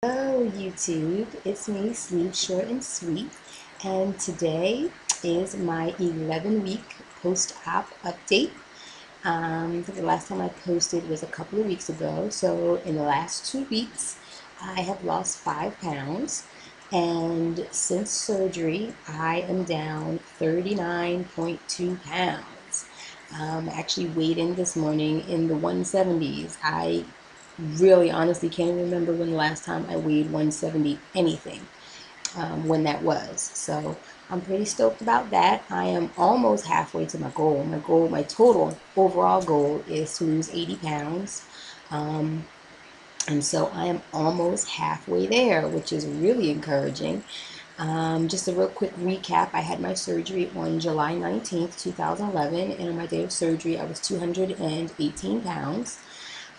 Hello YouTube, it's me, Sleeve Short and Sweet, and today is my 11-week post-op update. The last time I posted was a couple of weeks ago, so in the last 2 weeks I have lost 5 pounds, and since surgery I am down 39.2 pounds. I actually weighed in this morning in the 170s. I really honestly can't remember when the last time I weighed 170 anything, when that was. So I'm pretty stoked about that. I am almost halfway to my goal. My total overall goal is to lose 80 pounds. And so I am almost halfway there, which is really encouraging. Just a real quick recap, I had my surgery on July 19th, 2011, and on my day of surgery I was 218 pounds.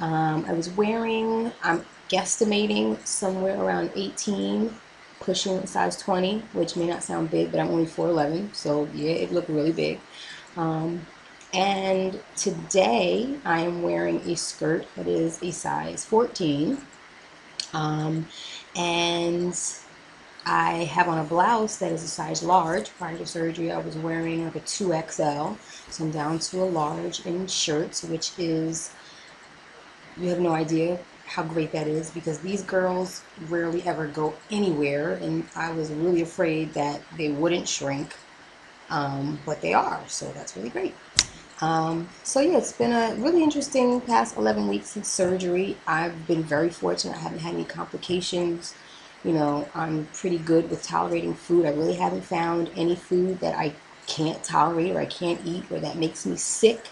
I was wearing, I'm guesstimating somewhere around 18, pushing a size 20, which may not sound big, but I'm only 4'11", so yeah, it looked really big. And today I am wearing a skirt that is a size 14, and I have on a blouse that is a size large. Prior to surgery I was wearing like a 2XL, so I'm down to a large in shirts, which is, you have no idea how great that is, because these girls rarely ever go anywhere, and I was really afraid that they wouldn't shrink, but they are, so that's really great. So yeah, it's been a really interesting past 11 weeks since surgery. I've been very fortunate. I haven't had any complications. You know, I'm pretty good with tolerating food. I really haven't found any food that I can't tolerate or I can't eat or that makes me sick.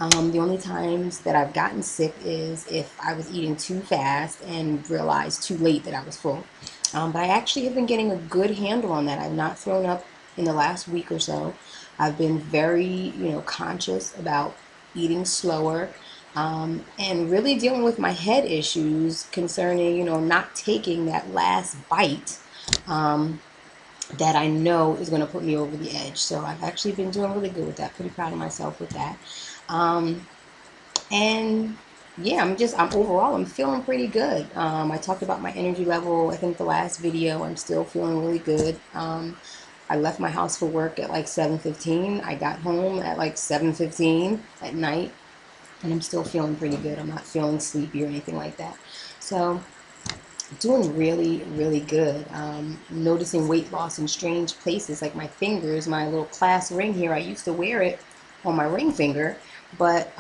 The only times that I've gotten sick is if I was eating too fast and realized too late that I was full. But I actually have been getting a good handle on that. I've not thrown up in the last week or so. I've been very, conscious about eating slower, and really dealing with my head issues concerning, not taking that last bite, that I know is going to put me over the edge. So I've actually been doing really good with that. Pretty proud of myself with that. And yeah, I'm feeling pretty good. I talked about my energy level, I think the last video. I'm still feeling really good. I left my house for work at like 7:15. I got home at like 7:15 at night, and I'm still feeling pretty good. I'm not feeling sleepy or anything like that. So doing really, really good. Noticing weight loss in strange places, like my fingers, my little class ring here. I used to wear it on my ring finger, but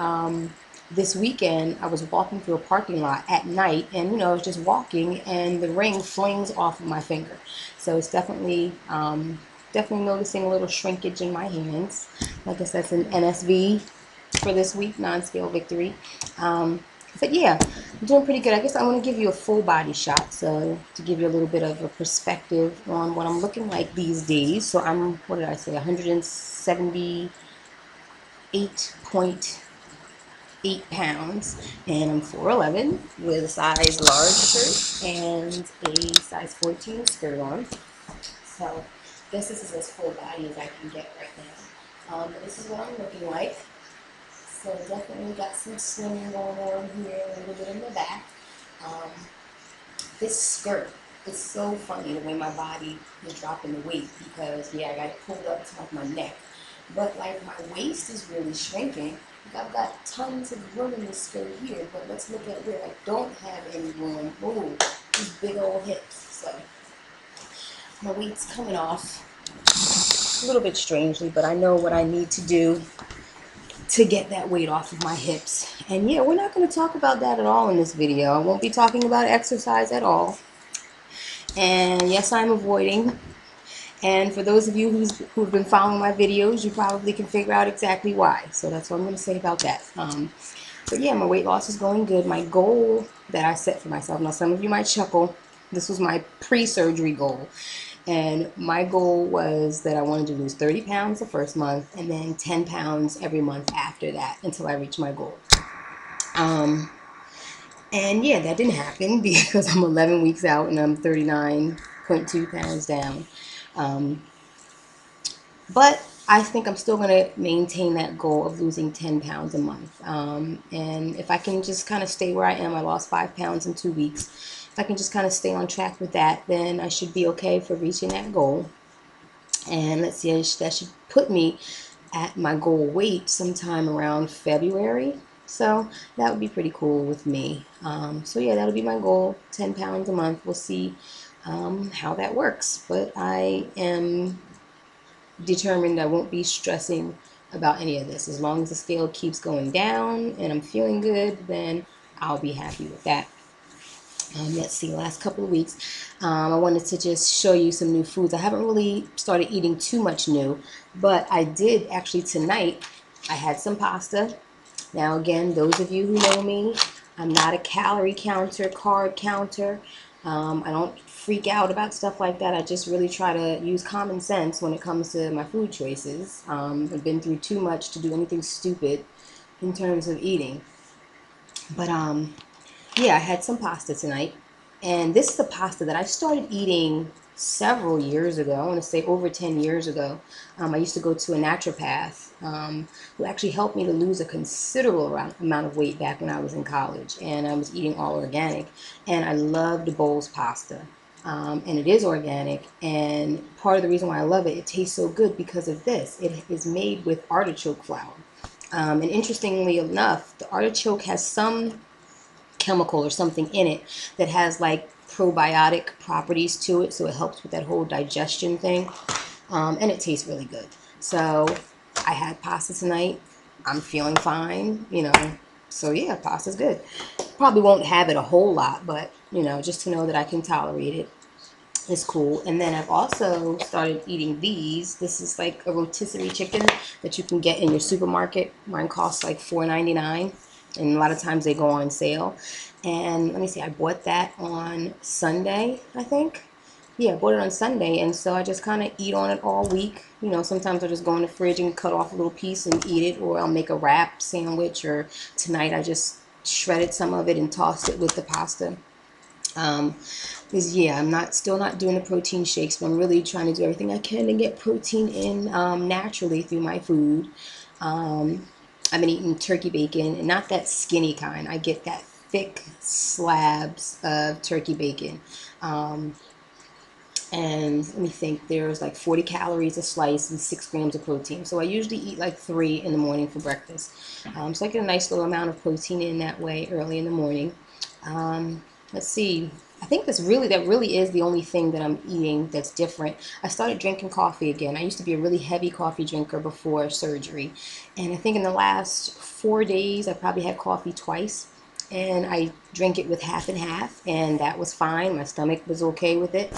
this weekend I was walking through a parking lot at night, and I was just walking, and the ring flings off of my finger. So it's definitely noticing a little shrinkage in my hands. Like I said, it's an NSV for this week, non-scale victory. But yeah, I'm doing pretty good. I guess I want to give you a full body shot, so to give you a little bit of a perspective on what I'm looking like these days. So I'm, what did I say, 178.8 pounds, and I'm 4'11", with a size large shirt and a size 14 skirt on. So I guess this is as full body as I can get right now. But this is what I'm looking like. So definitely got some slimming going on here, a little bit in the back. This skirt, it's so funny the way my body is dropping the weight, because yeah, I got it pulled up to like my neck, but like my waist is really shrinking. Like I've got tons of room in this skirt here, but let's look at where I don't have any room. Ooh, these big old hips. So my weight's coming off a little bit strangely, but I know what I need to do to get that weight off of my hips. And yeah, we're not going to talk about that at all in this video. I won't be talking about exercise at all. And yes, I'm avoiding. And for those of you who've been following my videos, you probably can figure out exactly why. So that's what I'm going to say about that. But yeah, my weight loss is going good. My goal that I set for myself, now some of you might chuckle, this was my pre-surgery goal. And my goal was that I wanted to lose 30 pounds the first month, and then 10 pounds every month after that until I reach my goal. And yeah, that didn't happen because I'm 11 weeks out and I'm 39.2 pounds down. But I think I'm still going to maintain that goal of losing 10 pounds a month. And if I can just kind of stay where I am, I lost 5 pounds in 2 weeks. if I can just kind of stay on track with that, then I should be okay for reaching that goal. And let's see, that should put me at my goal weight sometime around February. So that would be pretty cool with me. So yeah, that'll be my goal, 10 pounds a month. We'll see how that works. But I am determined I won't be stressing about any of this. As long as the scale keeps going down and I'm feeling good, then I'll be happy with that. Let's see, last couple of weeks, I wanted to just show you some new foods. I haven't really started eating too much new, but I did actually tonight. I had some pasta. Now again, those of you who know me, I'm not a calorie counter, carb counter. I don't freak out about stuff like that. I just really try to use common sense when it comes to my food choices. I've been through too much to do anything stupid in terms of eating. But yeah, I had some pasta tonight, and this is the pasta that I started eating several years ago. I want to say over 10 years ago. I used to go to a naturopath who actually helped me to lose a considerable amount of weight back when I was in college, and I was eating all organic, and I loved Bowl's pasta. And it is organic, and part of the reason why I love it, it tastes so good because of this. It is made with artichoke flour. And interestingly enough, the artichoke has some chemical or something in it that has like probiotic properties to it, so it helps with that whole digestion thing, and it tastes really good. So I had pasta tonight. I'm feeling fine, you know. So yeah, pasta's good. Probably won't have it a whole lot, but you know, just to know that I can tolerate it is cool. And then I've also started eating these. This is like a rotisserie chicken that you can get in your supermarket. Mine costs like $4.99, and a lot of times they go on sale. And let me see, I bought that on Sunday, I think. Yeah, I bought it on Sunday, and so I just kind of eat on it all week. You know, sometimes I just go in the fridge and cut off a little piece and eat it, or I'll make a wrap sandwich, or tonight I just shredded some of it and tossed it with the pasta. Because yeah, I'm still not doing the protein shakes, but I'm really trying to do everything I can to get protein in naturally through my food. I've been eating turkey bacon, and not that skinny kind. I get that thick slabs of turkey bacon. And let me think, there's like 40 calories a slice and 6 grams of protein. So I usually eat like 3 in the morning for breakfast. So I get a nice little amount of protein in that way early in the morning. Let's see. I think that really is the only thing that I'm eating that's different. I started drinking coffee again. I used to be a really heavy coffee drinker before surgery. And I think in the last 4 days, I probably had coffee twice. And I drank it with half and half, and that was fine. My stomach was okay with it.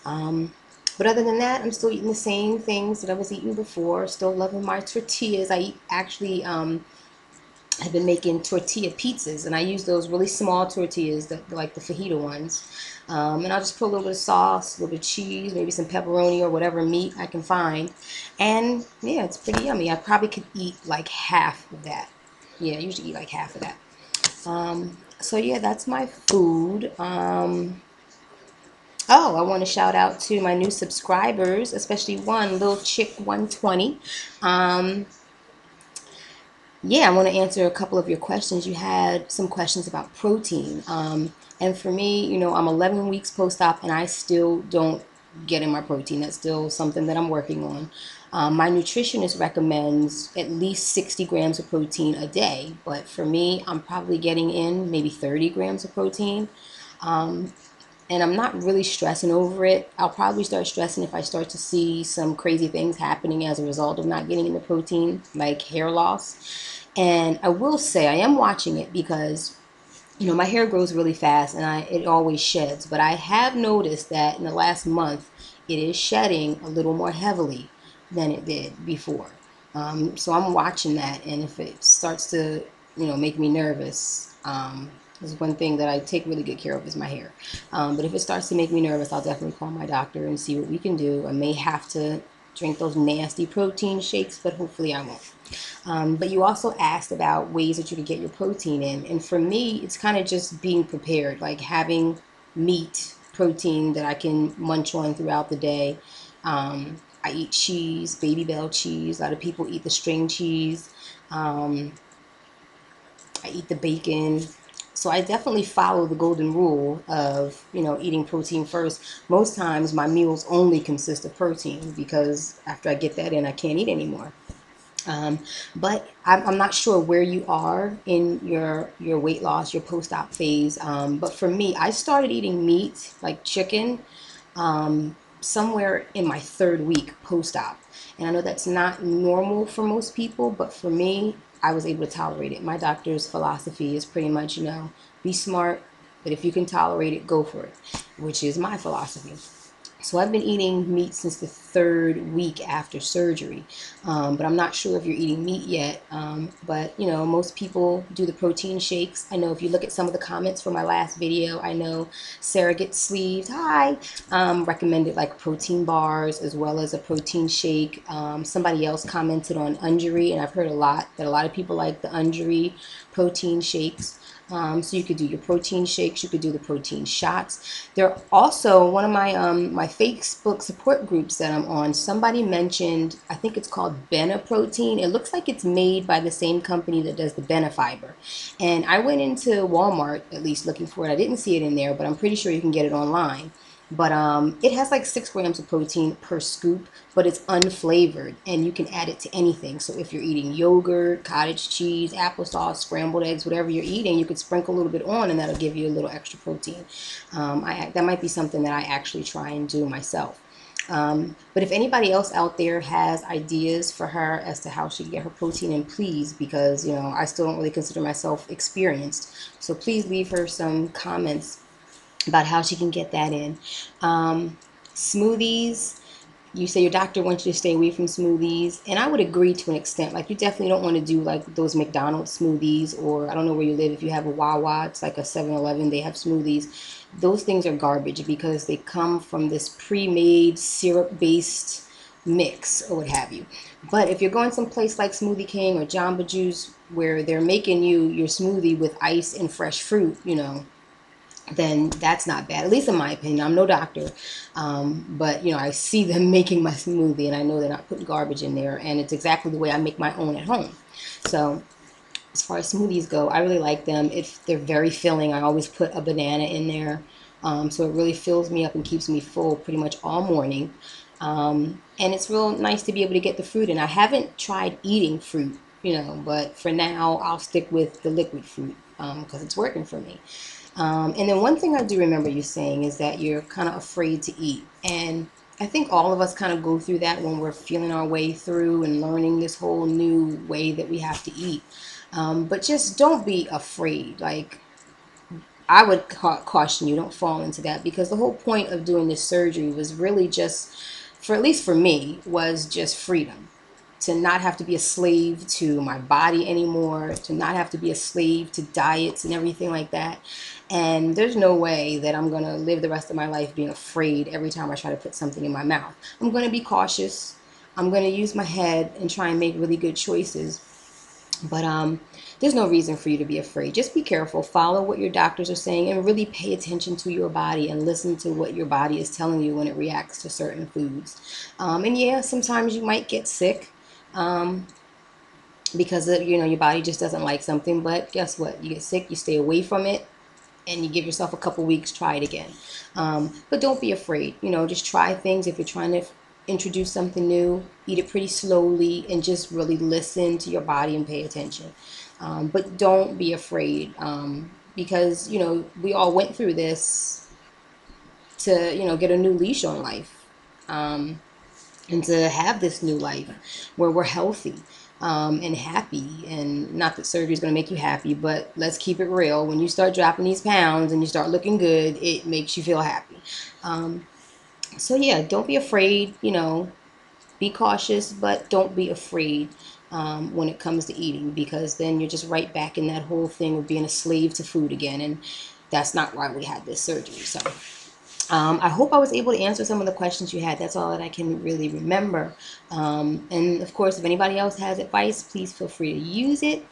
But other than that, I'm still eating the same things that I was eating before. Still loving my tortillas. I eat, actually I've been making tortilla pizzas, and I use those really small tortillas, like the fajita ones. And I'll just put a little bit of sauce, a little bit of cheese, maybe some pepperoni or whatever meat I can find. And yeah, it's pretty yummy. I probably could eat like half of that. Yeah, I usually eat like half of that. So yeah, that's my food. Oh, I want to shout out to my new subscribers, especially one, Little Chick 120. Um, yeah, I want to answer a couple of your questions. You had some questions about protein. And for me, you know, I'm 11 weeks post-op and I still don't get in my protein. That's still something that I'm working on. My nutritionist recommends at least 60 grams of protein a day. But for me, I'm probably getting in maybe 30 grams of protein. And I'm not really stressing over it. I'll probably start stressing if I start to see some crazy things happening as a result of not getting in the protein, like hair loss. And I will say I am watching it because, you know, my hair grows really fast and it always sheds. But I have noticed that in the last month, it is shedding a little more heavily than it did before. So I'm watching that, and if it starts to, you know, make me nervous, is one thing that I take really good care of is my hair. But if it starts to make me nervous, I'll definitely call my doctor and see what we can do. I may have to drink those nasty protein shakes, but hopefully I won't. But you also asked about ways that you can get your protein in. And for me, it's kind of just being prepared, like having meat, protein that I can munch on throughout the day. I eat cheese, Baby Bell cheese. A lot of people eat the string cheese. I eat the bacon. So I definitely follow the golden rule of, eating protein first. Most times my meals only consist of protein because after I get that in, I can't eat anymore. Um, but I'm not sure where you are in your weight loss, your post-op phase. But for me, I started eating meat, like chicken, somewhere in my third week post-op. And I know that's not normal for most people, but for me, I was able to tolerate it. My doctor's philosophy is pretty much, be smart, but if you can tolerate it, go for it, which is my philosophy. So I've been eating meat since the third week after surgery, but I'm not sure if you're eating meat yet. But most people do the protein shakes. I know if you look at some of the comments from my last video, I know Sarah gets sleeved. Hi, recommended like protein bars as well as a protein shake. Somebody else commented on Ungery, and I've heard a lot of people like the Ungery protein shakes. So you could do your protein shakes, you could do the protein shots. There are also one of my Facebook support groups that I'm on. Somebody mentioned, I think it's called Bena Protein. It looks like it's made by the same company that does the Bena Fiber. And I went into Walmart at least looking for it. I didn't see it in there, but I'm pretty sure you can get it online. But it has like 6 grams of protein per scoop, but it's unflavored and you can add it to anything. So if you're eating yogurt, cottage cheese, applesauce, scrambled eggs, whatever you're eating, you could sprinkle a little bit on and that'll give you a little extra protein. That might be something that I actually try and do myself. But if anybody else out there has ideas for her as to how she can get her protein in, please, because I still don't really consider myself experienced. So please leave her some comments about how she can get that in. Smoothies, you say your doctor wants you to stay away from smoothies, and I would agree to an extent. Like, you definitely don't want to do like those McDonald's smoothies, or I don't know where you live, if you have a Wawa, it's like a 7-Eleven, they have smoothies. Those things are garbage because they come from this pre-made syrup-based mix or what have you. But if you're going someplace like Smoothie King or Jamba Juice where they're making you your smoothie with ice and fresh fruit, then that's not bad, at least in my opinion. I'm no doctor, but I see them making my smoothie and I know they're not putting garbage in there, and it's exactly the way I make my own at home. So as far as smoothies go, I really like them. If they're very filling, I always put a banana in there, so it really fills me up and keeps me full pretty much all morning. And it's real nice to be able to get the fruit in. I haven't tried eating fruit, but for now I'll stick with the liquid fruit because it's working for me. And then one thing I do remember you saying is that you're kind of afraid to eat. And I think all of us kind of go through that when we're feeling our way through and learning this whole new way that we have to eat. But just don't be afraid. Like, I would caution you, don't fall into that, because the whole point of doing this surgery was really just, for at least for me, was just freedom. To not have to be a slave to my body anymore, to not have to be a slave to diets and everything like that. And there's no way that I'm going to live the rest of my life being afraid every time I try to put something in my mouth. I'm going to be cautious. I'm going to use my head and try and make really good choices. But there's no reason for you to be afraid. Just be careful. Follow what your doctors are saying and really pay attention to your body and listen to what your body is telling you when it reacts to certain foods. And yeah, sometimes you might get sick because your body just doesn't like something. But guess what? You get sick, you stay away from it, and you give yourself a couple weeks, try it again. But don't be afraid. Just try things. If you're trying to introduce something new, eat it pretty slowly and just really listen to your body and pay attention. But don't be afraid, because we all went through this to get a new leash on life, and to have this new life where we're healthy and happy. And not that surgery is going to make you happy, but let's keep it real. When you start dropping these pounds and you start looking good, it makes you feel happy. So yeah, don't be afraid. Be cautious, but don't be afraid when it comes to eating, because then you're just right back in that whole thing of being a slave to food again, and that's not why we had this surgery. So I hope I was able to answer some of the questions you had. That's all that I can really remember. And of course, if anybody else has advice, please feel free to use it.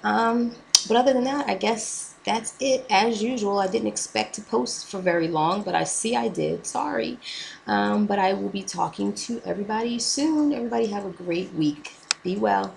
But other than that, I guess that's it. As usual, I didn't expect to post for very long, but I see I did. Sorry. But I will be talking to everybody soon. Everybody have a great week. Be well.